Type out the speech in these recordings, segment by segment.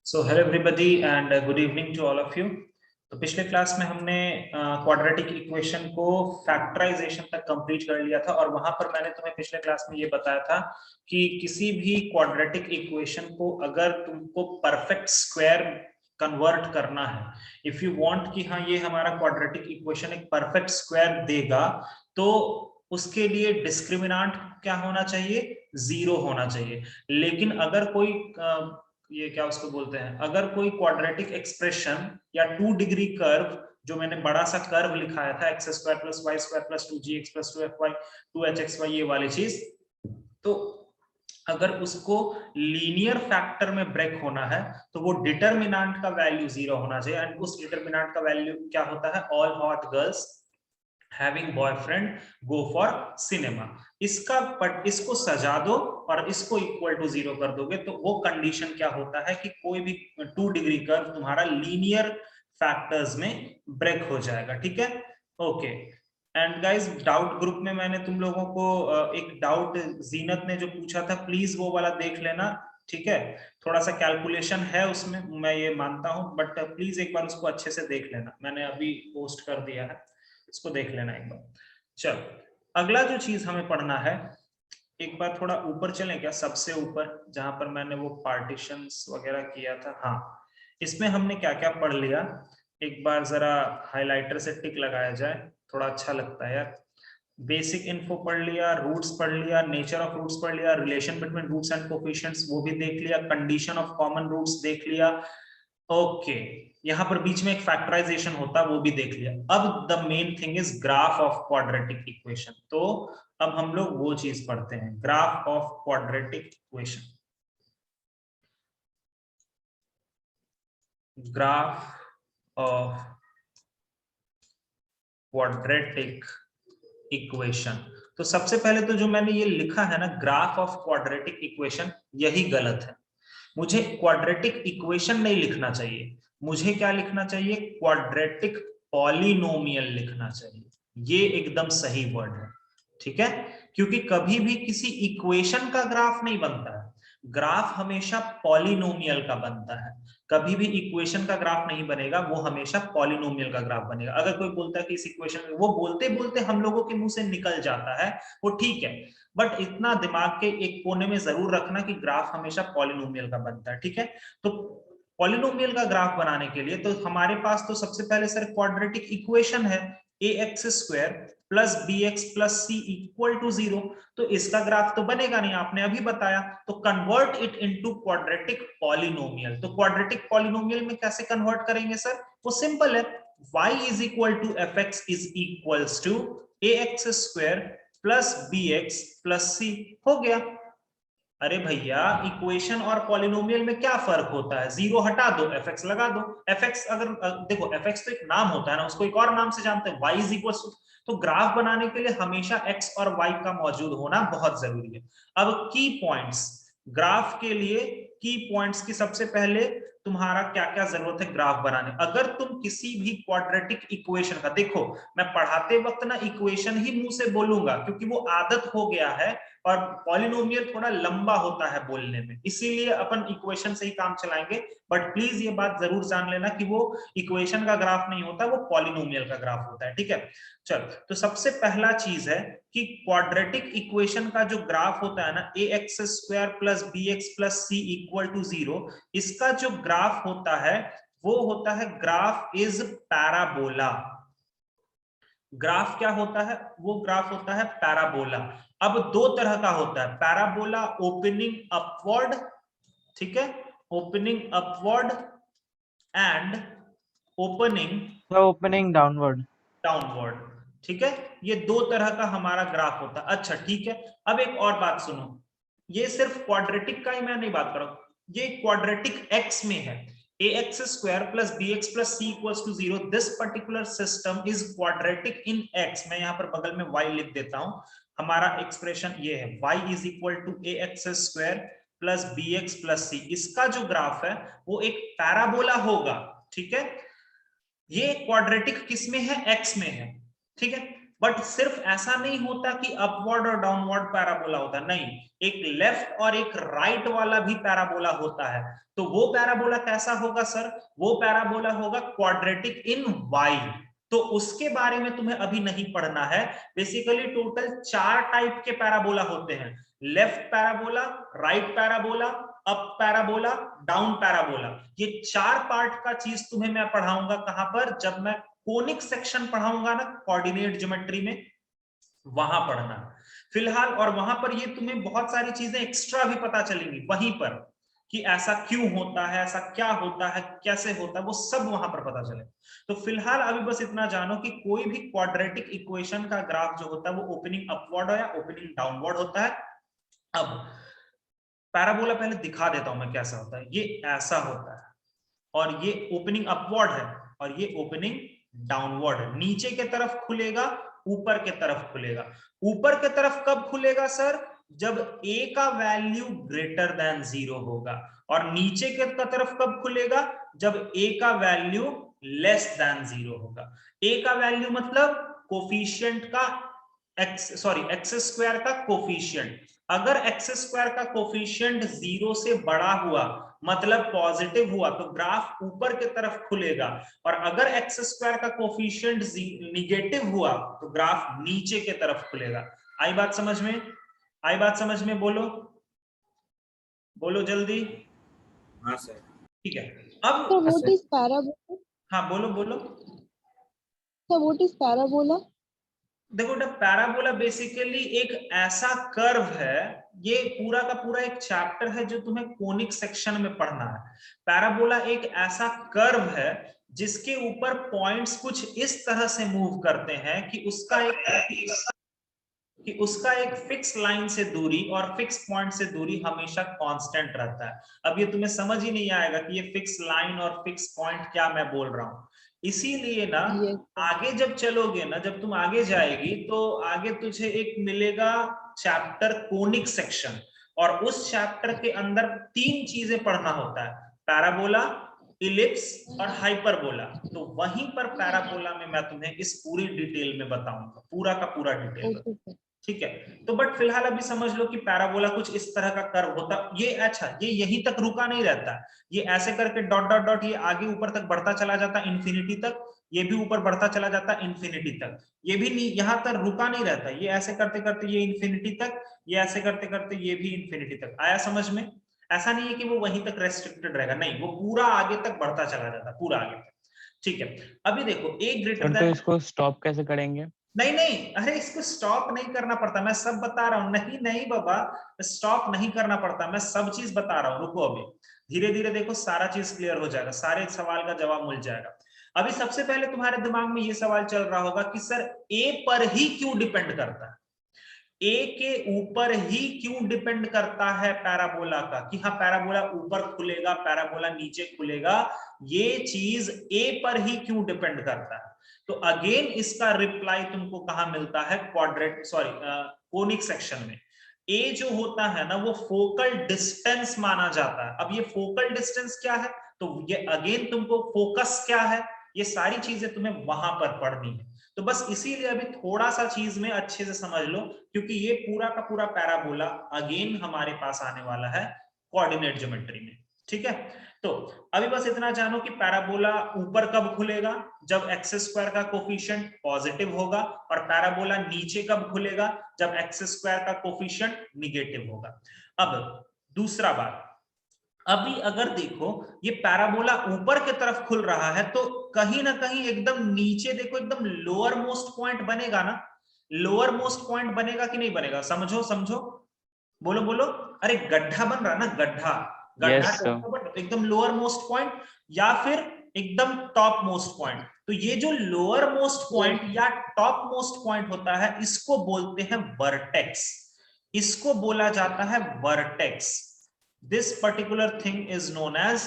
So hello everybody and good evening to all of you. तो पिछले class में हमने क्वाड्रेटिक इक्वेशन को फैक्टराइजेशन तक कंप्लीट कर लिया था और वहां पर मैंने तुम्हें पिछले क्लास में ये बताया था कि किसी भी क्वाड्रेटिक इक्वेशन को अगर तुमको परफेक्ट स्क्वायर कन्वर्ट करना है, इफ यू वांट कि हाँ ये हमारा क्वाड्रेटिक इक्वेशन एक परफेक्ट स्क्वायर देगा, तो उसके लिए डिस्क्रिमिनांट क्या होना चाहिए? जीरो होना चाहिए। लेकिन अगर कोई ये क्या उसको बोलते हैं, अगर कोई क्वाड्रेटिक एक्सप्रेशन या 2 डिग्री कर्व, जो मैंने बड़ा सा कर्व लिखाया था X square plus Y square plus 2gx plus 2fy 2hxy, ये वाली चीज, तो अगर उसको लीनियर फैक्टर में ब्रेक होना है तो वो डिटरमिनेंट का वैल्यू 0 होना चाहिए। एंड उस डिटरमिनेंट का वैल्यू क्या होता है? All hot girls having boyfriend go for cinema. इसको सजा दो और इसको इक्वल टू 0 कर दोगे तो वो कंडीशन क्या होता है कि कोई भी 2 डिग्री कर्व तुम्हारा लीनियर फैक्टर्स में ब्रेक हो जाएगा। ठीक है, okay. And guys, doubt group में मैंने तुम लोगों को एक डाउट जीनत ने जो पूछा था, प्लीज वो वाला देख लेना। ठीक है, थोड़ा सा कैलकुलेशन है उसमें, मैं ये मानता हूं, बट प्लीज एक बार उसको अच्छे से देख लेना। मैंने अभी पोस्ट कर दिया है, इसको देख लेना एक बार। चल, अगला जो चीज हमें पढ़ना है, एक बार थोड़ा ऊपर चलें क्या, सबसे ऊपर जहां पर मैंने वो पार्टीशंस वगैरह किया था। हाँ, इसमें हमने क्या क्या पढ़ लिया, एक बार जरा हाइलाइटर से टिक लगाया जाए, थोड़ा अच्छा लगता है यार। बेसिक इन्फो पढ़ लिया, रूट्स पढ़ लिया, नेचर ऑफ रूट्स पढ़ लिया, relation between roots and coefficients वो भी देख लिया, कंडीशन ऑफ कॉमन रूट्स देख लिया। ओके, यहाँ पर बीच में एक फैक्टराइजेशन होता है वो भी देख लिया। अब the main thing is graph of quadratic equation. तो अब हम लोग वो चीज पढ़ते हैं, graph of quadratic equation. Graph of quadratic equation. तो सबसे पहले तो जो मैंने ये लिखा है ना, ग्राफ ऑफ क्वाड्रेटिक इक्वेशन, यही गलत है। मुझे क्वाड्रेटिक इक्वेशन नहीं लिखना चाहिए, मुझे क्या लिखना चाहिए? क्वाड्रेटिक पॉलिनोमियल लिखना चाहिए। ये एकदम सही वर्ड है। ठीक है, क्योंकि कभी भी किसी इक्वेशन का ग्राफ नहीं बनता है, ग्राफ हमेशा पॉलिनोमियल का बनता है। कभी भी इक्वेशन का ग्राफ नहीं बनेगा, वो हमेशा पॉलिनोमियल का ग्राफ बनेगा। अगर कोई बोलता है कि इस इक्वेशन, वो बोलते बोलते हम लोगों के मुंह से निकल जाता है, वो ठीक है, बट इतना दिमाग के एक कोने में जरूर रखना कि ग्राफ हमेशा पॉलिनोमियल का बनता है। ठीक है, तो पॉलिनोमियल का ग्राफ बनाने के लिए तो हमारे पास तो सबसे पहले सर क्वाड्रेटिक इक्वेशन है, ax square plus bx plus c equal to 0। तो इसका ग्राफ तो बनेगा नहीं, आपने अभी बताया। तो convert it into quadratic polynomial. तो क्वाड्रेटिक पॉलिनोमियल में कैसे कन्वर्ट करेंगे सर? वो सिंपल है, y is equal to fx is equals to ax square plus bx plus c। हो गया। अरे भैया, इक्वेशन और पॉलिनोमियल में क्या फर्क होता है? जीरो हटा दो, fx लगा दो। fx अगर देखो, fx तो एक नाम होता है ना, उसको एक और नाम से जानते हैं, y इज इक्वल टू। तो ग्राफ बनाने के लिए हमेशा x और y का मौजूद होना बहुत जरूरी है। अब की पॉइंट्स, ग्राफ के लिए की पॉइंट्स की सबसे पहले तुम्हारा क्या क्या जरूरत है ग्राफ बनाने। अगर तुम किसी भी क्वाड्रेटिक इक्वेशन का, देखो मैं पढ़ाते वक्त ना इक्वेशन ही मुंह से बोलूंगा क्योंकि वो आदत हो गया है, और पॉलिनोमियल थोड़ा लंबा होता है बोलने में, इसीलिए अपन इक्वेशन से ही काम चलाएंगे। बट प्लीज ये बात जरूर जान लेना कि वो इक्वेशन का ग्राफ नहीं होता, वो पॉलिनोमियल का ग्राफ होता है। ठीक है, चल, तो सबसे पहला चीज है कि क्वाड्रेटिक इक्वेशन का जो ग्राफ होता है ना, ax square plus bx plus c equal to 0, इसका जो ग्राफ होता है वो होता है ग्राफ इज पैराबोला। ग्राफ क्या होता है? वो ग्राफ होता है पैराबोला। अब दो तरह का होता है पैराबोला, ओपनिंग अपवर्ड, ठीक है, opening upward and opening downward. Downward. ठीक है, ये दो तरह का हमारा ग्राफ होता है। अच्छा ठीक है, अब एक और बात सुनो, ये सिर्फ क्वाड्रेटिक का ही मैं नहीं बात कर रहा हूं, ये क्वाड्रेटिक एक्स में है, ax square plus bx plus c equals to 0. This particular system is quadratic in x. मैं यहाँ पर बगल में y लिख देता हूं। हमारा एक्सप्रेशन ये है, y is equal to ax square plus bx plus c। इसका जो ग्राफ है वो एक पैराबोला होगा। ठीक है, ये क्वाड्रेटिक किस में है? एक्स में है। ठीक है, बट सिर्फ ऐसा नहीं होता कि अपवर्ड और डाउनवर्ड पैराबोला होता, नहीं, एक लेफ्ट और एक राइट वाला भी पैराबोला होता है। तो वो पैराबोला कैसा होगा सर? वो पैराबोला होगा क्वाड्रेटिक इन वाई। तो उसके बारे में तुम्हें अभी नहीं पढ़ना है। बेसिकली टोटल 4 टाइप के पैराबोला होते हैं, left parabola, right parabola, up parabola, down parabola. ये 4 पार्ट का चीज तुम्हें मैं पढ़ाऊंगा कहां पर? जब मैं कोनिक सेक्शन पढ़ाऊंगा ना कोऑर्डिनेट ज्योमेट्री में, वहां पढ़ना। फिलहाल और वहां पर ये तुम्हें बहुत सारी चीजें एक्स्ट्रा भी पता चलेंगी वहीं पर, कि ऐसा क्यों होता है, ऐसा क्या होता है, कैसे होता है, वो सब वहां पर पता चले। तो फिलहाल अभी बस इतना जानो कि कोई भी क्वाड्रेटिक इक्वेशन का ग्राफ जो होता है वो ओपनिंग अपवर्ड या ओपनिंग डाउनवर्ड होता है। अब पैराबोला पहले दिखा देता हूं मैं कैसा होता है। ये ऐसा होता है और ये ओपनिंग अपवर्ड है और ये ओपनिंग डाउनवर्ड है। नीचे के तरफ खुलेगा, ऊपर के तरफ खुलेगा। ऊपर के तरफ कब खुलेगा सर? जब a का वैल्यू ग्रेटर देन 0 होगा। और नीचे के तरफ कब खुलेगा? जब a का वैल्यू लेस देन 0 होगा। a का वैल्यू मतलब कोफिशिएंट का एक्स स्क्वायर का कोफिशिएंट। अगर एक्स स्क्वायर का कोफिशिएंट 0 से बड़ा हुआ मतलब पॉजिटिव हुआ तो ग्राफ ऊपर के तरफ खुलेगा, और अगर एक्स स्क्वायर का कोफिशिएंट निगेटिव हुआ तो ग्राफ नीचे के तरफ खुलेगा। आई बात समझ में? आई बात समझ में? बोलो बोलो जल्दी। हाँ सर। ठीक है। अब So what is parabola? हाँ बोलो बोलो। So what is parabola? देखो पैराबोला बेसिकली एक ऐसा कर्व है, ये पूरा का पूरा एक चैप्टर है जो तुम्हें कोनिक सेक्शन में पढ़ना है। पैराबोला एक ऐसा कर्व है जिसके ऊपर पॉइंट्स कुछ इस तरह से मूव करते हैं कि उसका एक फिक्स लाइन से दूरी और फिक्स पॉइंट से दूरी हमेशा कांस्टेंट रहता है। अब ये तुम्हें समझ ही नहीं आएगा कि ये फिक्स लाइन और फिक्स पॉइंट क्या मैं बोल रहा हूं। इसीलिए ना आगे जब चलोगे ना, जब तुम आगे जाएगी तो आगे तुझे एक मिलेगा चैप्टर कोनिक सेक्शन, और उस चैप्टर के अंदर 3 चीजें पढ़ना होता है, पैराबोला, इलिप्स और हाइपरबोला। तो वहीं पर पैराबोला में मैं तुम्हें इस पूरी डिटेल में बताऊंगा, पूरा का पूरा डिटेल। ठीक है। तो बट फिलहाल अभी समझ लो कि पैराबोला कुछ इस तरह का कर्व होता ये। अच्छा, ये यहीं तक रुका नहीं रहता, ये ऐसे करके डॉट डॉट डॉट ये आगे ऊपर तक बढ़ता चला जाता इंफिनिटी तक, ये भी ऊपर बढ़ता चला जाता इंफिनिटी तक, ये भी यहां तक रुका नहीं रहता, ये ऐसे करते करते ये इंफिनिटी तक, ये ऐसे करते करते ये भी इंफिनिटी तक। आया समझ में? ऐसा नहीं है कि वो वहीं तक रेस्ट्रिक्टेड रहेगा, नहीं, वो पूरा आगे तक बढ़ता चला जाता, पूरा आगे तक। ठीक है। अभी देखो एक ग्रेटर तो इसको स्टॉप कैसे करेंगे? नहीं नहीं, अरे इसको स्टॉप नहीं करना पड़ता, मैं सब बता रहा हूं। नहीं नहीं बाबा, स्टॉप नहीं करना पड़ता, मैं सब चीज बता रहा हूं। रुको अभी, धीरे धीरे देखो सारा चीज क्लियर हो जाएगा, सारे सवाल का जवाब मिल जाएगा। अभी सबसे पहले तुम्हारे दिमाग में ये सवाल चल रहा होगा कि सर ए पर ही क्यों डिपेंड करता है, ए के ऊपर ही क्यों डिपेंड करता है पैराबोला का, कि हाँ पैराबोला ऊपर खुलेगा, पैराबोला नीचे खुलेगा, ये चीज ए पर ही क्यों डिपेंड करता है? तो अगेन इसका रिप्लाई तुमको कहां मिलता है? कोनिक सेक्शन में। ए जो होता है ना वो फोकल डिस्टेंस माना जाता है। अब ये फोकल डिस्टेंस क्या है, तो ये अगेन तुमको फोकस क्या है, ये सारी चीजें तुम्हें वहां पर पढ़नी है। तो बस इसीलिए अभी थोड़ा सा चीज में अच्छे से समझ लो, क्योंकि ये पूरा का पूरा पैराबोला अगेन हमारे पास आने वाला है कोऑर्डिनेट ज्योमेट्री में। ठीक है। तो अभी बस इतना जानो कि पैराबोला ऊपर कब खुलेगा? जब एक्स स्क्वायर का कोफिशिएंट पॉजिटिव होगा, और पैराबोला नीचे कब खुलेगा? जब एक्स स्क्वायर का कोफिशिएंट निगेटिव होगा। अब दूसरा बात, अभी अगर देखो ये पैराबोला ऊपर की तरफ खुल रहा है तो कहीं ना कहीं एकदम नीचे देखो, एकदम लोअर मोस्ट पॉइंट बनेगा ना, लोअर मोस्ट पॉइंट बनेगा कि नहीं बनेगा? समझो समझो, बोलो बोलो। अरे गड्ढा बन रहा ना, गड्ढा, गड्ढा एकदम लोअर मोस्ट पॉइंट या फिर एकदम टॉप मोस्ट पॉइंट। तो ये जो लोअर मोस्ट पॉइंट या टॉप मोस्ट पॉइंट होता है इसको बोलते हैं वर्टेक्स, इसको बोला जाता है vertex. This particular thing is known as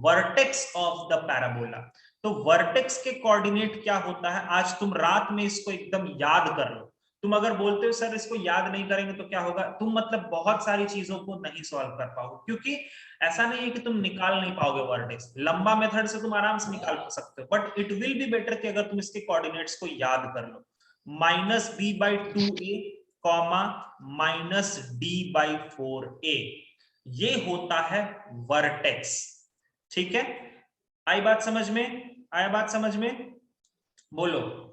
vertex of the parabola. तो वर्टेक्स के कोऑर्डिनेट क्या होता है, आज तुम रात में इसको एकदम याद कर लो। तुम अगर बोलते हो सर इसको याद नहीं करेंगे तो क्या होगा, तुम मतलब बहुत सारी चीजों को नहीं सॉल्व कर पाओगे, क्योंकि ऐसा नहीं है कि तुम निकाल नहीं पाओगे वर्टेक्स। लंबा मेथड से तुम आराम से निकाल सकते हो, but it will be better कि अगर तुम इसके कोऑर्डिनेट्स को याद कर लो। Minus B by 2a comma minus D by 4a, ये होता है वर्टेक्स। ठीक है, आई बात समझ में? आया बात समझ में? बोलो।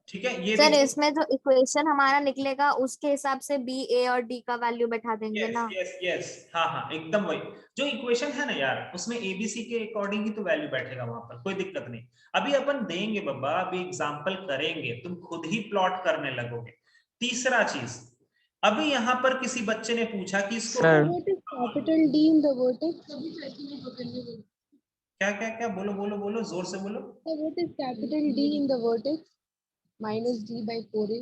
ठीक है, ये सर देखो, इसमें जो इक्वेशन हमारा निकलेगा उसके हिसाब से बी, ए और डी का वैल्यू बैठा देंगे यस ना। यस यस, हाँ हाँ एकदम वही जो इक्वेशन है ना यार, उसमें एबीसी के अकॉर्डिंग ही तो वैल्यू बैठेगा वहां पर, कोई दिक्कत नहीं। अभी अपन देंगे बाबा, अभी एग्जांपल करेंगे, तुम खुद ही प्लॉट करने लगोगे। तीसरा चीज, अभी यहाँ पर किसी बच्चे ने पूछा कि इसको sir What is capital D in the vertex? क्या क्या क्या, बोलो बोलो बोलो, जोर से बोलो। So what is capital D in the vertex? Minus D by 4a.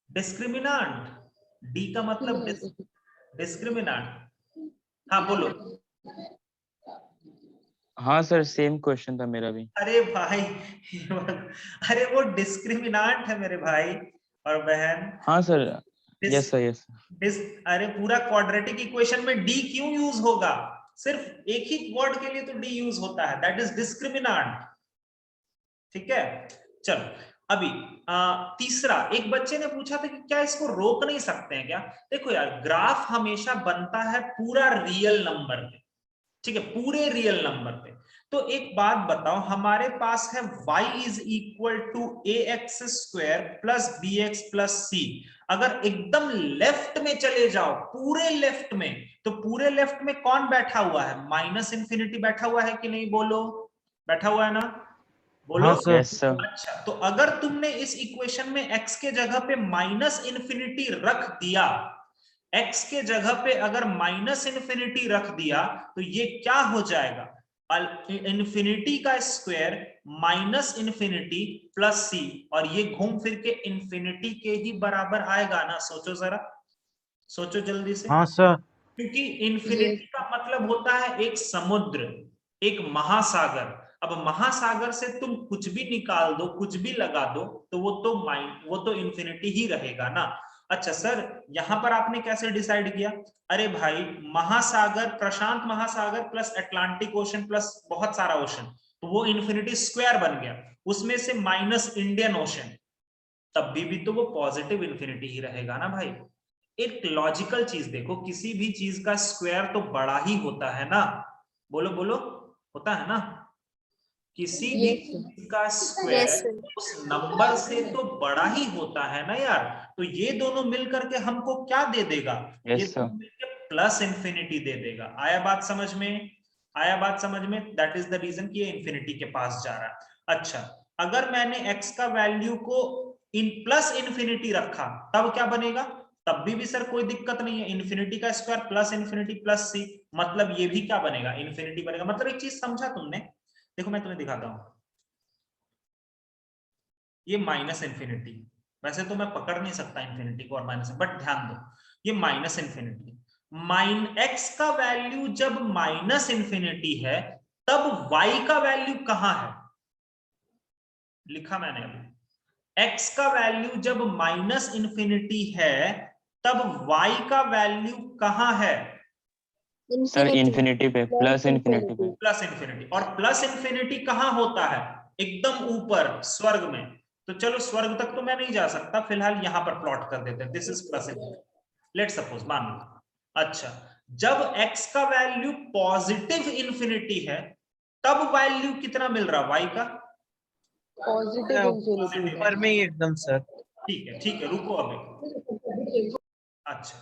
Discriminant, D का मतलब डिस्क्रिमिनांट। हाँ बोलो। हाँ सर, सेम क्वेश्चन था मेरा भी। अरे भाई अरे वो डिस्क्रिमिनांट है मेरे भाई और बहन। हाँ सर, यस सर यस। अरे पूरा क्वाड्रेटिक इक्वेशन में डी क्यों यूज होगा? सिर्फ एक ही वर्ड के लिए तो डी यूज होता है, दैट इज डिस्क्रिमिनांट। ठीक है, चलो अभी तीसरा, एक बच्चे ने पूछा था कि क्या इसको रोक नहीं सकते हैं क्या? देखो यार, ग्राफ हमेशा बनता है पूरा रियल नंबर पे, ठीक है, पूरे रियल नंबर पे। तो एक बात बताओ, हमारे पास है y is equal to A X square plus B X plus C. अगर एकदम लेफ्ट में चले जाओ, पूरे लेफ्ट में, तो पूरे लेफ्ट में कौन बैठा हुआ है? माइनस इंफिनिटी बैठा हुआ है कि नहीं? बोलो, बैठा हुआ है ना? बोलो। हाँ सर। Yes sir. अच्छा, तो अगर तुमने इस इक्वेशन में x के जगह पे माइनस इंफिनिटी रख दिया, x के जगह पे अगर माइनस इंफिनिटी रख दिया, तो ये क्या हो जाएगा? इंफिनिटी का स्क्वायर माइनस इंफिनिटी प्लस सी, और ये घूम फिर के इंफिनिटी के ही बराबर आएगा ना? सोचो जरा, सोचो जल्दी से। हाँ सर। क्योंकि इंफिनिटी का मतलब होता है एक समुद्र, एक महासागर। अब महासागर से तुम कुछ भी निकाल दो, कुछ भी लगा दो, तो वो तो इंफिनिटी ही रहेगा ना। अच्छा सर, यहां पर आपने कैसे डिसाइड किया? अरे भाई, महासागर, प्रशांत महासागर प्लस अटलांटिक ओशन प्लस बहुत सारा ओशन, तो वो इंफिनिटी स्क्वायर बन गया, उसमें से माइनस इंडियन ओशन, तब भी तो वो पॉजिटिव इंफिनिटी ही रहेगा ना भाई। एक लॉजिकल चीज देखो, किसी भी चीज का स्क्वायर तो बड़ा ही होता है ना? बोलो बोलो, होता है ना? किसी भी Yes, sir. चीज का Yes, स्क्वायर sir. उस नंबर से तो बड़ा ही होता है ना यार। तो ये दोनों मिलकर के हमको क्या दे देगा? ये यस सर। दोनों मिलकर प्लस इंफिनिटी दे देगा। आया बात समझ में? आया बात समझ में? दैट इज द रीजन कि ये इंफिनिटी के पास जा रहा है। अच्छा, अगर मैंने x का वैल्यू को इन प्लस इंफिनिटी रखा, तब क्या बनेगा? तब भी सर कोई दिक्कत नहीं है, इंफिनिटी का स्क्वायर प्लस इंफिनिटी प्लस सी, मतलब ये भी क्या बनेगा? इंफिनिटी बनेगा। मतलब एक चीज समझा तुमने? देखो मैं तुम्हें दिखाता हूं, ये माइनस इंफिनिटी, वैसे तो मैं पकड़ नहीं सकता इंफिनिटी को और माइनस, बट ध्यान दो, ये माइनस इंफिनिटी, x का वैल्यू जब माइनस इंफिनिटी है, तब y का वैल्यू कहां है? लिखा मैंने अभी, x का वैल्यू जब माइनस इंफिनिटी है, तब y का वैल्यू कहां है? सर इंफिनिटी पे, प्लस इंफिनिटी पे। Plus infinity. और प्लस इंफिनिटी कहां होता है? एकदम ऊपर, स्वर्ग में। तो चलो स्वर्ग तक तो मैं नहीं जा सकता, फिलहाल यहां पर प्लॉट कर देते हैं, this is plus infinity, let suppose, मान लो। अच्छा, जब x का वैल्यू पॉजिटिव इंफिनिटी है, तब वैल्यू कितना मिल रहा y का? Positive infinity. ऊपर में ही एकदम सर। ठीक है, रुको अभी। अच्छा,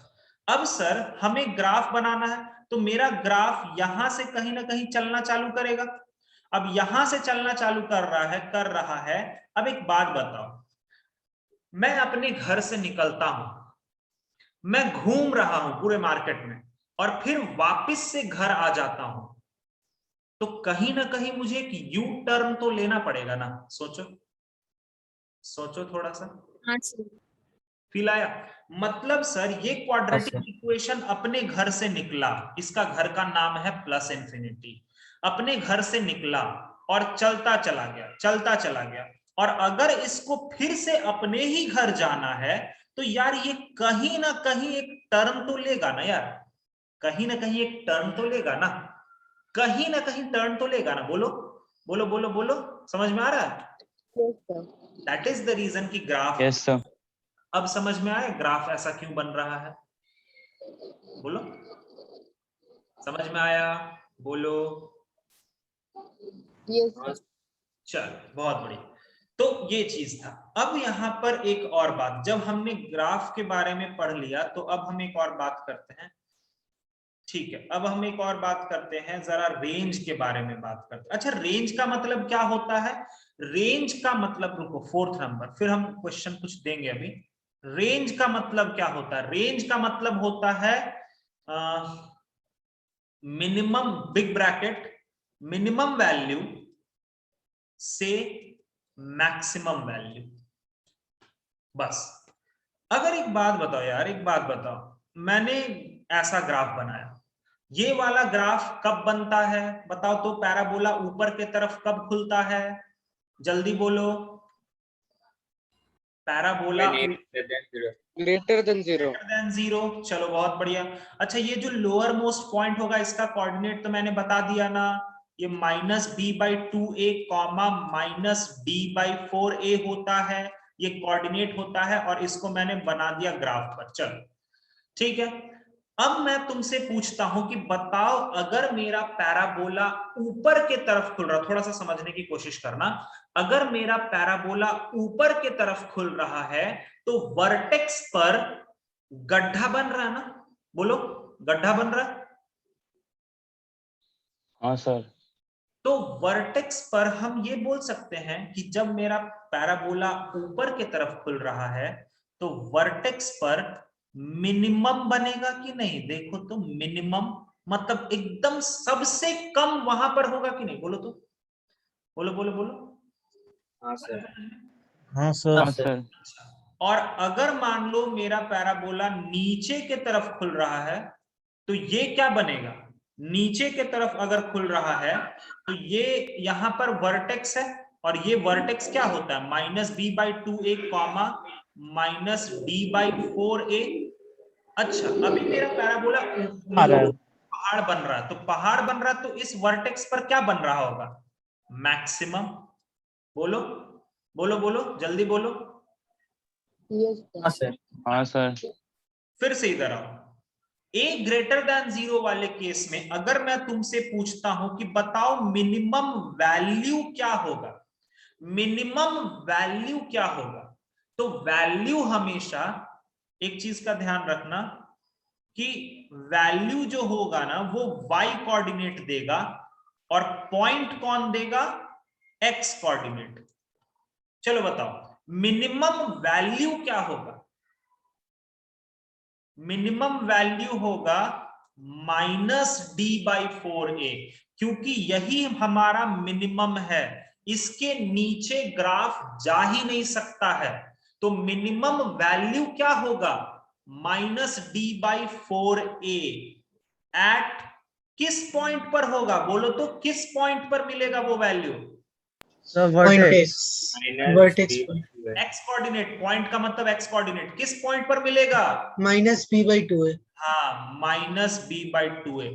अब सर हमें ग्राफ बनाना है, तो मेरा ग्राफ यहां से कहीं ना कहीं चलना चालू करेगा। अब यहां से चलना चालू कर रहा है। अब एक बात बताओ, मैं अपने घर से निकलता हूं, मैं घूम रहा हूं पूरे मार्केट में, और फिर वापस से घर आ जाता हूं, तो कहीं ना कहीं मुझे एक यू टर्न तो लेना पड़ेगा ना? सोचो, सोचो थोड़ा सा, हाँ सर। फील आया? मतलब सर ये क्वाड्रेटिक सर। इक्वेशन अपने घर से निकला, इसका घर का नाम है प्लस इंफिनिटी, अपने घर से निकला और चलता चला गया, चलता चला गया, और अगर इसको फिर से अपने ही घर जाना है, तो यार ये कहीं ना कहीं एक टर्न तो लेगा ना यार, कहीं ना कहीं एक टर्न तो लेगा ना, कहीं ना कहीं टर्न तो लेगा ना? बोलो बोलो बोलो बोलो, समझ में आ रहा है? Yes, sir. That is the reason की ग्राफ यस सर। अब समझ में आया ग्राफ ऐसा क्यों बन रहा है? बोलो, समझ में आया? बोलो। Yes. चल, बहुत बढ़िया। तो ये चीज था। अब यहाँ पर एक और बात, जब हमने ग्राफ के बारे में पढ़ लिया तो अब हम एक और बात करते हैं। ठीक है, अब हम एक और बात करते हैं, जरा रेंज के बारे में बात करते हैं। अच्छा, रेंज का मतलब क्या होता है? रेंज का मतलब, रुको, 4th नंबर, फिर हम क्वेश्चन कुछ देंगे अभी। रेंज का मतलब क्या होता है? रेंज का मतलब होता है minimum, big bracket, minimum value से मैक्सिमम वैल्यू। बस। अगर एक बात बताओ यार, एक बात बताओ, मैंने ऐसा ग्राफ बनाया, ये वाला ग्राफ कब बनता है बताओ तो? पैराबोला ऊपर के तरफ कब खुलता है? जल्दी बोलो। Parabola greater than 0. देन 0। चलो, बहुत बढ़िया। अच्छा, ये जो लोअर मोस्ट पॉइंट होगा, इसका कोऑर्डिनेट तो मैंने बता दिया ना, ये -b/2a कॉमा -b/4a होता है, ये कोऑर्डिनेट होता है, और इसको मैंने बना दिया ग्राफ पर। चलो, ठीक है। अब मैं तुमसे पूछता हूं कि बताओ, अगर मेरा पैराबोला ऊपर के तरफ खुल रहा, थोड़ा सा समझने की कोशिश करना, अगर मेरा पैराबोला ऊपर के तरफ खुल रहा है तो वर्टेक्स पर गड्ढा बन रहा है ना? बोलो, गड्ढा बन रहा है? हाँ सर। तो वर्टेक्स पर हम ये बोल सकते हैं कि जब मेरा पैराबोला ऊपर के तरफ खुल रहा है तो वर्टेक्स पर मिनिमम बनेगा कि नहीं? देखो तो, मिनिमम मतलब एकदम सबसे कम वहां पर होगा कि नहीं? बोलो तो, बोलो बोलो बोलो। हाँ सर। हाँ सर। हाँ सर। और अगर मान लो मेरा पैराबोला नीचे के तरफ खुल रहा है तो ये क्या बनेगा? नीचे के तरफ अगर खुल रहा है तो ये यहां पर वर्टेक्स है, और ये वर्टेक्स क्या होता है? -b/2a comma -d/4a। अच्छा, अभी मेरा पैराबोला पहाड़ बन रहा है, तो पहाड़ बन रहा है तो इस वर्टेक्स पर क्या बन रहा होगा? मैक्सिमम। बोलो बोलो बोलो, जल्दी बोलो। Yes, sir. हाँ सर। फिर से इधर आओ। a>0 वाले केस में अगर मैं तुमसे पूछता हूं कि बताओ मिनिमम वैल्यू क्या होगा, मिनिमम वैल्यू क्या होगा, तो वैल्यू हमेशा, एक चीज का ध्यान रखना कि वैल्यू जो होगा ना वो y कोऑर्डिनेट देगा, और पॉइंट कौन देगा? x coordinate. चलो बताओ, मिनिमम वैल्यू क्या होगा? मिनिमम वैल्यू होगा -d/4a, क्योंकि यही हमारा मिनिमम है, इसके नीचे ग्राफ जा ही नहीं सकता है। तो मिनिमम वैल्यू क्या होगा? -d/4a। एट किस पॉइंट पर होगा? बोलो तो, किस पॉइंट पर मिलेगा वो value? Vertex x coordinate, point का मतलब x कोऑर्डिनेट, किस पॉइंट पर मिलेगा? -b/2a। हाँ, -b/2a।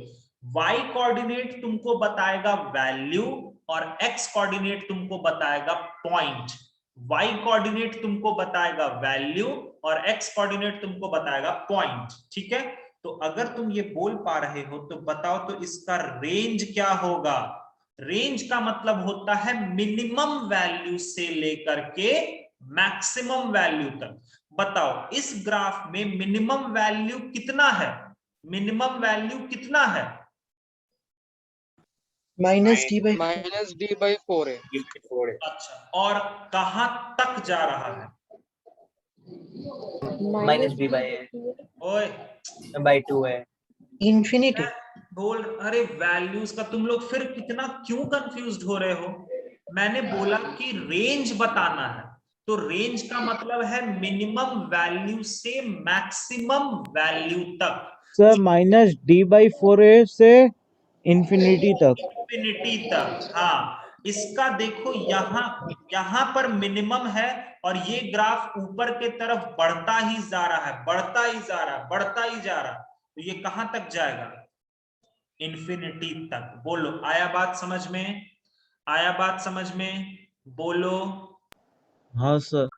y कोऑर्डिनेट तुमको बताएगा वैल्यू, और x कोऑर्डिनेट तुमको बताएगा पॉइंट। y कोऑर्डिनेट तुमको बताएगा वैल्यू, और x कोऑर्डिनेट तुमको बताएगा पॉइंट। ठीक है, तो अगर तुम ये बोल पा रहे हो तो बताओ तो इसका रेंज क्या होगा? रेंज का मतलब होता है मिनिमम वैल्यू से लेकर के मैक्सिमम वैल्यू तक। बताओ, इस ग्राफ में मिनिमम वैल्यू कितना है? मिनिमम वैल्यू कितना है? -d/4a। अच्छा, और कहां तक जा रहा है? ओए, इंफिनिटी। बोल, अरे वैल्यूज का तुम लोग फिर कितना क्यों कंफ्यूज्ड हो रहे हो? मैंने बोला कि रेंज बताना है, तो रेंज का मतलब है मिनिमम वैल्यू से मैक्सिमम वैल्यू तक। सर -d/4a से इंफिनिटी तक। इंफिनिटी तक, हाँ। इसका देखो, यहां पर मिनिमम है, और ये ग्राफ ऊपर के तरफ बढ़ता ही जा रहा है, बढ़ता ही जा रहा है, बढ़ता ही जा रहा है, तो ये कहां तक जाएगा? इंफिनिटी तक। बोलो, आया बात समझ में? आया बात समझ में? बोलो। हाँ सर।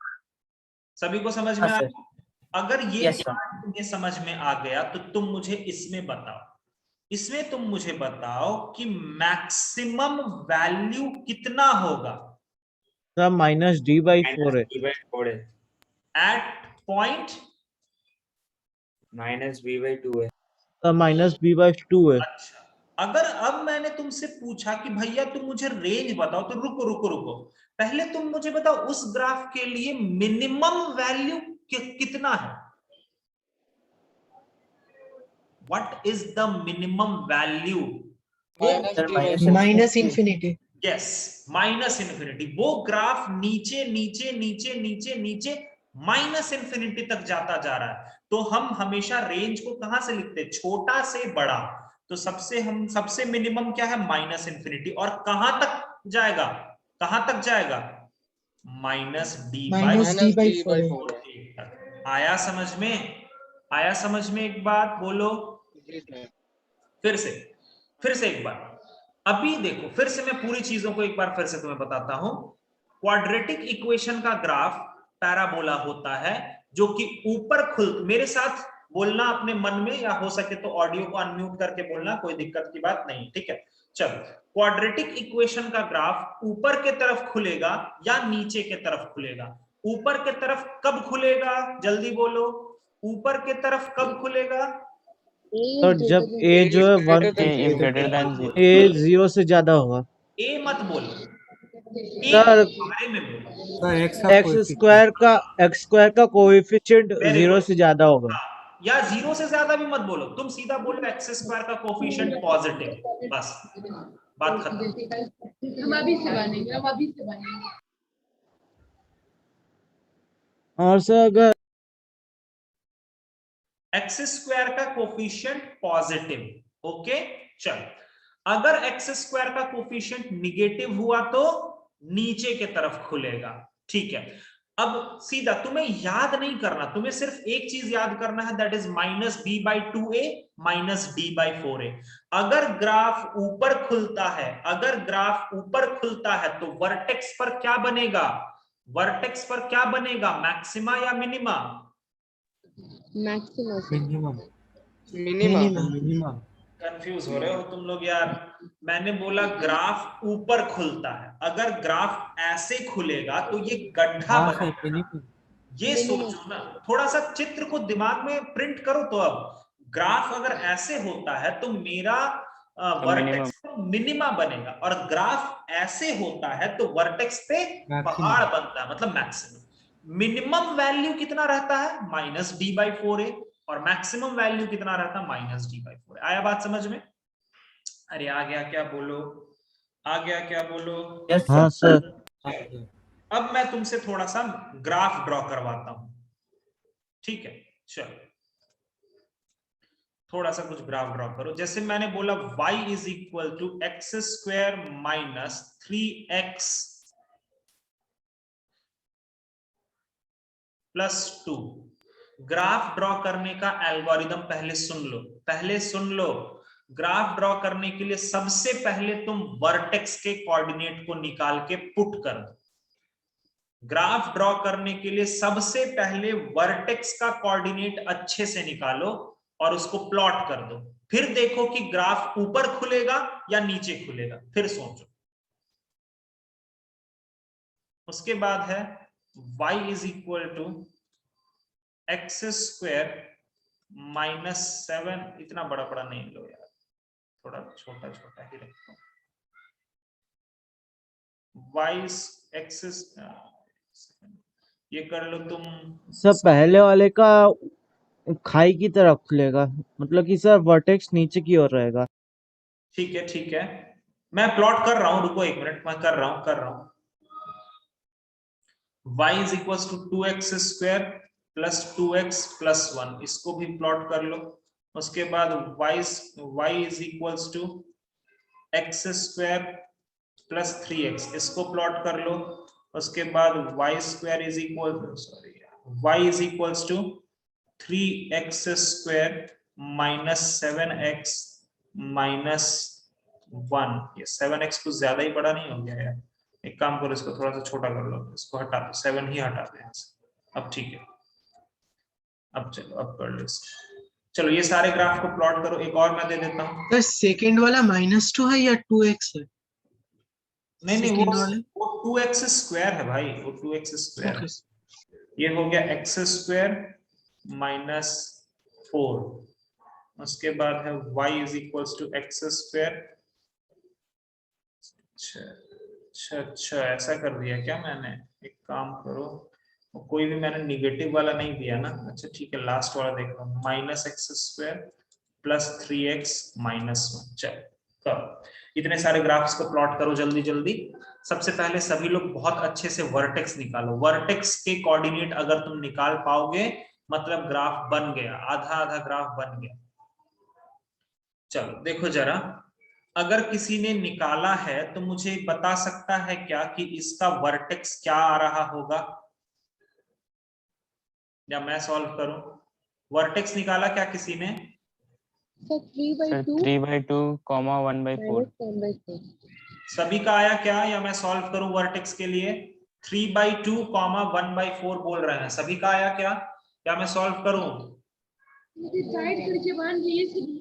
सभी को समझ में आया? अगर ये Yes, sir. part तुम्हें समझ में आ गया तो तुम मुझे इसमें बताओ, इसमें तुम मुझे बताओ कि मैक्सिमम वैल्यू कितना होगा सर माइनस डी बाई 4 है। एट पॉइंट -b/2 है। सर माइनस बी बाई 2 है। अच्छा, अगर अब मैंने तुमसे पूछा कि भैया तुम मुझे रेंज बताओ, तो रुको रुको रुको, पहले तुम मुझे बताओ उस ग्राफ के लिए मिनिमम वैल्यू कितना है? What is the minimum value? Minus infinity. Yes, minus infinity. वो ग्राफ नीचे नीचे नीचे नीचे नीचे माइनस इन्फिनिटी तक जाता जा रहा है, तो हम हमेशा रेंज को कहां से लिखते हैं? छोटा से बड़ा। तो सबसे मिनिमम क्या है? Minus infinity. और कहां तक जाएगा? कहां तक जाएगा? माइनस डी बाई 4 आया समझ में? आया समझ में? एक बात बोलो फिर से एक बार। अभी देखो, फिर से मैं पूरी चीजों को एक बार फिर से तुम्हें बताता हूं। क्वाड्रेटिक इक्वेशन का ग्राफ पैराबोला होता है, जो कि ऊपर मेरे साथ बोलना अपने मन में, या हो सके तो ऑडियो को अनम्यूट करके बोलना, कोई दिक्कत की बात नहीं, ठीक है? चलो, क्वाड्रेटिक इक्वेशन का ग्राफ ऊपर के तरफ खुलेगा या नीचे के तरफ खुलेगा? ऊपर के तरफ कब खुलेगा? जल्दी बोलो, ऊपर के तरफ कब खुलेगा? सर जब ए जो है 1 is greater than 0. ए 0 से ज्यादा होगा। ए मत बोलो, सर बारे में बोलो। एक्स स्क्वायर का कोएफिशिएंट 0 से ज्यादा होगा। या 0 से ज्यादा भी मत बोलो, तुम सीधा बोलो एक्स स्क्वायर का कोफिशिएंट पॉजिटिव, बस बात खत्म। हम अभी से बनेंगे। और सर अगर एक्स स्क्वायर का कोफिशिएंट पॉजिटिव, ओके चल, अगर एक्स स्क्वायर का कोफिशिएंट निगेटिव हुआ तो नीचे के तरफ खुलेगा, ठीक है? अब सीधा तुम्हें याद नहीं करना, तुम्हें सिर्फ एक चीज याद करना है, that is minus B by 2a minus D by 4a। अगर ग्राफ ऊपर खुलता है, अगर ग्राफ ऊपर खुलता है तो वर्टेक्स पर क्या बनेगा? वर्टेक्स पर क्या बनेगा? मैक्सिमा या मिनिमा? मिनिमम। कंफ्यूज हो रहे हो तुम लोग यार। मैंने बोला ग्राफ ऊपर खुलता है, अगर ग्राफ ऐसे खुलेगा तो ये गड्ढा बनेगा। ये सोचो ना, थोड़ा सा चित्र को दिमाग में प्रिंट करो। तो अब ग्राफ अगर ऐसे होता है तो मेरा वर्टेक्स मिनिमा बनेगा, और ग्राफ ऐसे होता है तो वर्टेक्स पे पहाड़ बनता है, मतलब मैक्सिमम। मिनिमम वैल्यू कितना रहता है? माइनस डी बाई 4a, और मैक्सिमम वैल्यू कितना रहता है? Minus D by 4a। आया बात समझ में? अरे आ गया क्या? बोलो, आ गया क्या? बोलो। हाँ सर। अब मैं तुमसे थोड़ा सा ग्राफ ड्रॉ करवाता हूं, ठीक है? चलो, थोड़ा सा कुछ ग्राफ ड्रॉ करो। जैसे मैंने बोला y is equal to x square minus 3x plus 2। Graph draw करने का एल्गोरिदम पहले सुन लो, पहले सुन लो। ग्राफ ड्रॉ करने के लिए सबसे पहले तुम वर्टेक्स के कोऑर्डिनेट को निकाल के पुट कर दो। ग्राफ ड्रॉ करने के लिए सबसे पहले वर्टेक्स का कोऑर्डिनेट अच्छे से निकालो और उसको प्लॉट कर दो। फिर देखो कि ग्राफ ऊपर खुलेगा या नीचे खुलेगा, फिर सोचो। उसके बाद है y is equal to x square minus 7। इतना बड़ा बड़ा नहीं लो यार, थोड़ा छोटा छोटा ही रखो। y एक्सिस ये कर लो तुम। सर पहले वाले का खाई की तरफ खुलेगा, मतलब कि सर वर्टेक्स नीचे की ओर रहेगा। ठीक है ठीक है, मैं प्लॉट कर रहा हूं, रुको एक मिनट, मैं कर रहा हूं। y is equal to 2x square plus 2x plus 1, इसको भी प्लॉट कर लो। उसके बाद y is equal to x square plus 3x, इसको प्लॉट कर लो। उसके बाद y square is equal y is equal to 3x square minus 7x minus 1। ये 7x कुछ ज्यादा ही बड़ा नहीं हो गया यार? एक काम करो, इसको थोड़ा सा छोटा कर लो, इसको हटा दो, 7 ही हटा दो यहाँ से। अब ठीक है, अब चलो अब कर लो इसको। चलो ये सारे ग्राफ को प्लॉट करो। एक और मैं दे देता हूँ। सर सेकंड वाला -2 है या 2x है? नहीं नहीं, सेकंड वाले वो 2x स्क्वायर है भाई, वो 2x स्क्वायर है। ये हो गया x स्क्वायर -4, उसके बाद है y is equals to x square. अच्छा ऐसा कर दिया क्या मैंने? एक काम करो, कोई भी मैंने निगेटिव वाला नहीं दिया ना। अच्छा ठीक है, लास्ट वाला देख लो, -x स्क्वायर प्लस 3x -1। चल करो, इतने सारे ग्राफ्स को प्लॉट करो जल्दी जल्दी। सबसे पहले सभी लोग बहुत अच्छे से वर्टेक्स निकालो। वर्टेक्स के कोऑर्डिनेट अगर तुम निकाल पाओगे मतलब ग्राफ बन गया, आधा आधा ग्राफ बन गया। चलो देखो जरा, अगर किसी ने निकाला है तो मुझे बता सकता है क्या कि इसका वर्टेक्स क्या आ रहा होगा, या मैं सॉल्व करूं? वर्टेक्स निकाला क्या किसी ने? So 3/2 3/2, 1/4। -1/4. सभी का आया क्या, या मैं सॉल्व करूं वर्टेक्स के लिए? 3/2, 1/4 बोल रहे हैं, सभी का आया क्या? क्या मैं सॉल्व करूं? साइड करके बांध लिए।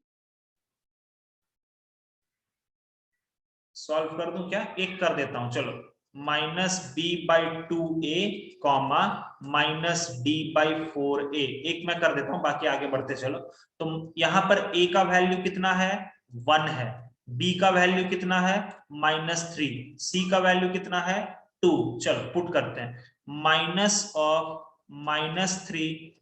सॉल्व कर दूं क्या? एक कर देता हूं, चलो -b/2a, -d/4a, एक मैं कर देता हूं, बाकी आगे बढ़ते चलो। तो यहां पर a का वैल्यू कितना है? 1 है। b का वैल्यू कितना है? -3। c का वैल्यू कितना है? 2। चलो पुट करते हैं, -3/2 ×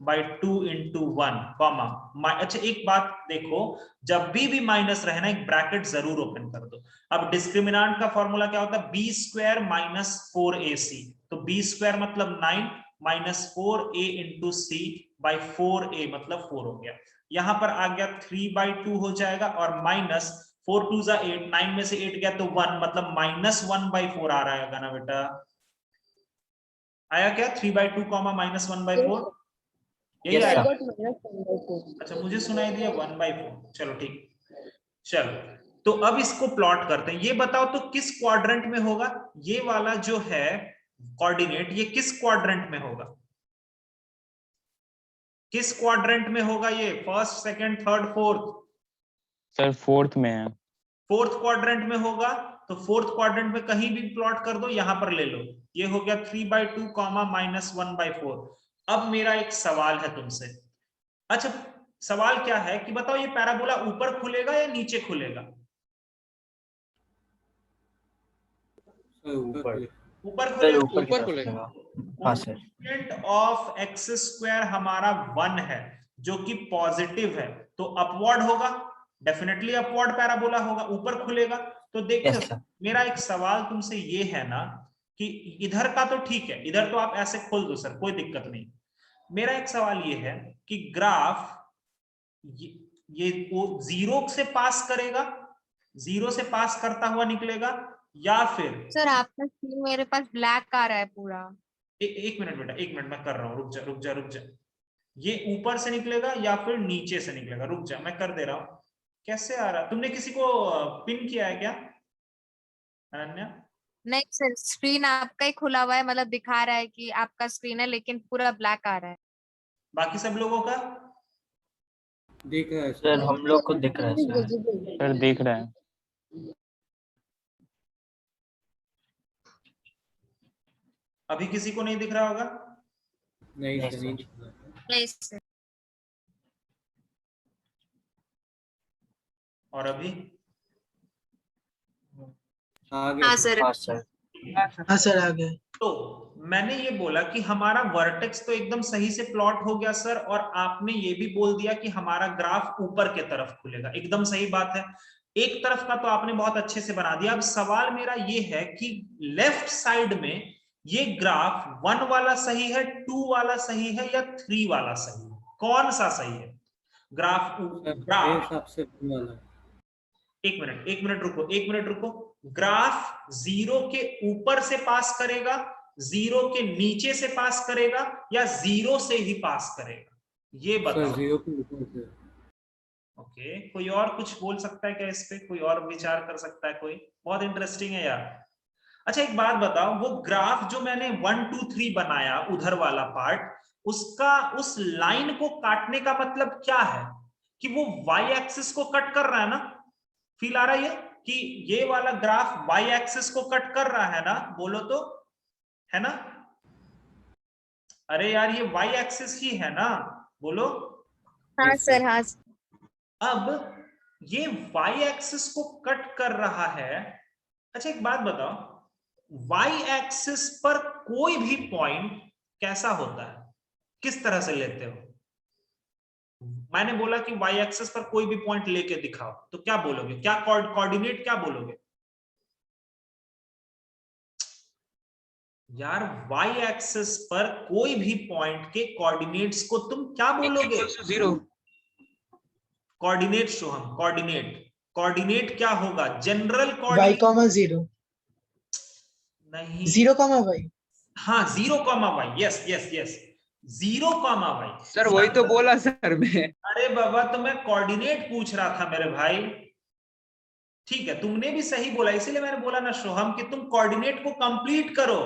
1, कॉमा। अच्छा एक बात देखो, जब भी माइनस रहे ना एक ब्रैकेट जरूर ओपन कर दो। अब डिस्क्रिमिनांट का फॉर्मूला क्या होता है? b² - 4ac। तो b² मतलब 9 -4a × c/4a मतलब 4 हो गया। यहां पर आ गया 3/2 हो जाएगा, और -4 2 = 8, 9 में से 8 गया तो 1, मतलब -1/4 आ रहा है ना बेटा? आया क्या 3/2, -1/4? यही आया? अच्छा मुझे सुनाई दिया 1/4। चलो ठीक, चलो तो अब इसको प्लॉट करते हैं। ये बताओ तो किस क्वाड्रेंट में होगा ये वाला जो है कोऑर्डिनेट, ये किस क्वाड्रेंट में होगा? किस क्वाड्रेंट में होगा ये? First, second, third, fourth? Sir fourth में है। फोर्थ क्वाड्रेंट में होगा, तो फोर्थ क्वाड्रेंट में कहीं भी प्लॉट कर दो, यहां पर ले लो। ये हो गया 3/2, -1/4। अब मेरा एक सवाल है तुमसे। अच्छा सवाल क्या है कि बताओ ये पैराबोला ऊपर खुलेगा या नीचे खुलेगा? ऊपर ऊपर खुलेगा। ऊपर खुलेगा। हाँ सर। कोएफिशिएंट ऑफ x² हमारा 1 है जो कि पॉजिटिव है, तो अपवर्ड होगा, डेफिनेटली अपवर्ड पैराबोला होगा, ऊपर खुलेगा। तो देखो मेरा एक सवाल तुमसे ये है ना कि इधर का तो ठीक है, इधर तो आप ऐसे खोल दो सर, कोई दिक्कत नहीं। मेरा एक सवाल ये है कि ग्राफ ये वो 0 से पास करेगा, 0 से पास करता हुआ निकलेगा, या फिर सर आपका स्क्रीन मेरे पास ब्लैक आ रहा है पूरा। एक मिनट बेटा, एक मिनट मैं कर रहा हूँ, रुक जा। ये ऊपर से निकलेगा या फिर नीचे से निकलेगा? रुक जा मैं कर दे रहा हूँ। कैसे आ रहा? तुमने किसी को पिन किया है क्या अनन्या? नहीं सर, स्क्रीन आपका ही खुला हुआ है, मतलब दिखा रहा है कि आपका स्क्रीन है, लेकिन पूरा ब्लैक आ रहा है। बाकी सब लोगों का दिख रहा है सर हम लोग को दिख रहा है सर। सर दिख रहा है। अभी किसी को नहीं दिख रहा होगा? नहीं नहीं सर, सर। नहीं दिख रहा। नहीं सर। और अभी? आ गया हाँ सर। हाँ सर। हाँ सर आ गया। तो मैंने ये बोला कि हमारा वर्टेक्स तो एकदम सही से प्लॉट हो गया सर, और आपने ये भी बोल दिया कि हमारा ग्राफ ऊपर के तरफ खुलेगा, एकदम सही बात है। एक तरफ का तो आपने बहुत अच्छे से बना दिया। अब सवाल मेरा ये है कि लेफ्ट साइड में ये ग्राफ 1 वाला सही है, 2 वाला सही है, या 3 वाला सही है? कौन सा सही है ग्राफ? मेरे हिसाब से वाला। एक मिनट रुको। ग्राफ 0 के ऊपर से पास करेगा, 0 के नीचे से पास करेगा, या 0 से ही पास करेगा? ये बताओ। 0 के ऊपर से। ओके, कोई और कुछ बोल सकता है क्या इस पे? कोई और विचार कर सकता है कोई? बहुत इंटरेस्टिंग है यार। अच्छा एक बात बताओ, वो ग्राफ जो मैंने 1 2 3 बनाया उधर वाला पार्ट, उसका उस लाइन को काटने का मतलब क्या है कि वो वाई एक्सिस को कट कर रहा है ना। फील आ रहा है कि ये वाला ग्राफ वाई एक्सिस को कट कर रहा है ना, बोलो तो, है ना? अरे यार ये वाई एक्सिस ही है ना, बोलो। हाँ सर, हाँ अब ये वाई एक्सिस को कट कर रहा है। अच्छा एक बात बताओ, वाई एक्सिस पर कोई भी पॉइंट कैसा होता है, किस तरह से लेते हो? मैंने बोला कि वाई एक्सिस पर कोई भी पॉइंट लेके दिखाओ, तो क्या बोलोगे, क्या कोऑर्डिनेट क्या बोलोगे? यार वाई एक्सिस पर कोई भी पॉइंट के कोऑर्डिनेट्स को तुम क्या बोलोगे? 0 कोऑर्डिनेट सोहम, कोऑर्डिनेट क्या होगा? जनरल y, कोऑर्डिनेट 0 नहीं, 0, y हाँ 0, y, yes yes yes, 0, y। Sir वही तो बोला सर मैं। अरे बाबा तो मैं कोऑर्डिनेट पूछ रहा था मेरे भाई। ठीक है, तुमने भी सही बोला, इसीलिए मैंने बोला ना सोहम कि तुम कोऑर्डिनेट को कंप्लीट करो,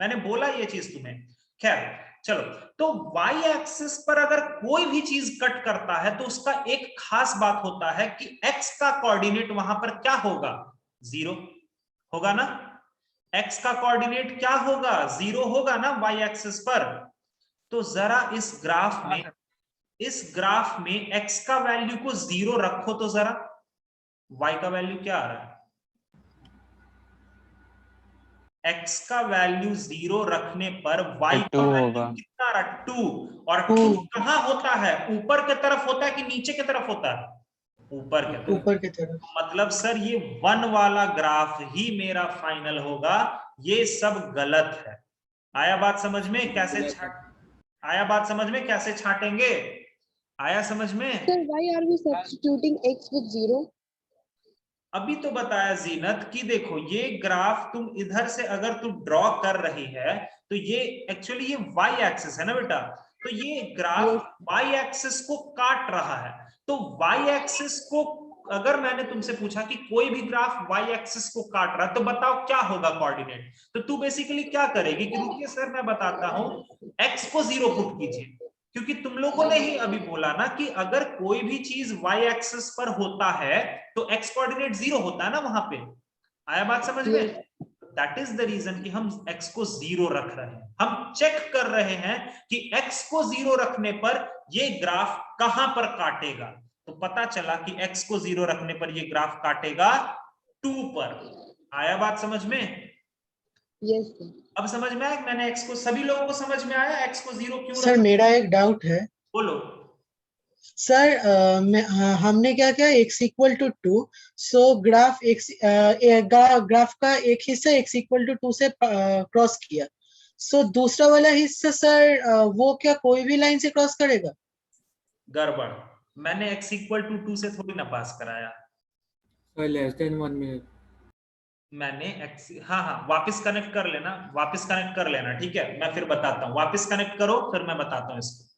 मैंने बोला ये चीज तुम्हें। खैर चलो, तो y एक्सिस पर अगर कोई भी चीज कट करता है तो उसका एक खास बात होता है कि x का कोऑर्डिनेट वहां पर क्या होगा? 0 होगा ना। x का कोऑर्डिनेट क्या होगा? 0 होगा ना y एक्सिस पर। तो जरा इस ग्राफ में x का वैल्यू को 0 रखो तो जरा, y का वैल्यू क्या आ रहा है? x का वैल्यू 0 रखने पर y का वैल्यू कितना आ रहा है? 2। और 2 कहां होता है? ऊपर की तरफ होता है कि नीचे की तरफ होता है? ऊपर की तरफ। मतलब सर ये 1 वाला ग्राफ ही मेरा फाइनल होगा, ये सब गलत है। आया बात समझ में? कैसे आया बात समझ में कैसे छाटेंगे? आया समझ में? Sir, why are we substituting x with 0? अभी तो बताया जीनत कि देखो ये ग्राफ तुम इधर से अगर तू ड्रॉ कर रही है तो ये एक्चुअली ये y एक्सिस है ना बेटा, तो ये ग्राफ y एक्सिस को काट रहा है। तो y एक्सिस को अगर मैंने तुमसे पूछा कि कोई भी ग्राफ y एक्सिस को काट रहा है तो बताओ क्या होगा कोऑर्डिनेट, तो तू बेसिकली क्या करेगी कि रुकिए सर मैं बताता हूं, x को 0 पुट कीजिए, क्योंकि तुम लोगों ने ही अभी बोला ना कि अगर कोई भी चीज y एक्सिस पर होता है तो x कोऑर्डिनेट 0 होता है ना वहां पे। आया बात समझ में? दैट इज द रीजन कि हम x को 0 रख रहे हैं। हम चेक कर रहे हैं कि x को 0 रखने पर ये ग्राफ कहां पर काटेगा। तो पता चला कि x को 0 रखने पर ये ग्राफ काटेगा 2 पर। आया बात समझ में? Yes sir. अब समझ में आया? मैंने x को, सभी लोगों को समझ में आया x को 0 क्यों? सर मेरा एक डाउट है। बोलो सर हमने क्या किया, x equal to 2, so graph graph का एक हिस्सा x इक्वल टू 2 से क्रॉस किया, सो दूसरा वाला हिस्सा सर वो क्या कोई भी लाइन से क्रॉस करेगा? गड़बड़, मैंने x इक्वल टू 2 से थोड़ी ना पास कराया। लेस देन 1 मिनट मैंने x, हाँ हाँ वापस कनेक्ट कर लेना, वापस कनेक्ट कर लेना, ठीक है? मैं फिर बताता हूँ, वापस कनेक्ट करो फिर मैं बताता हूँ इसको।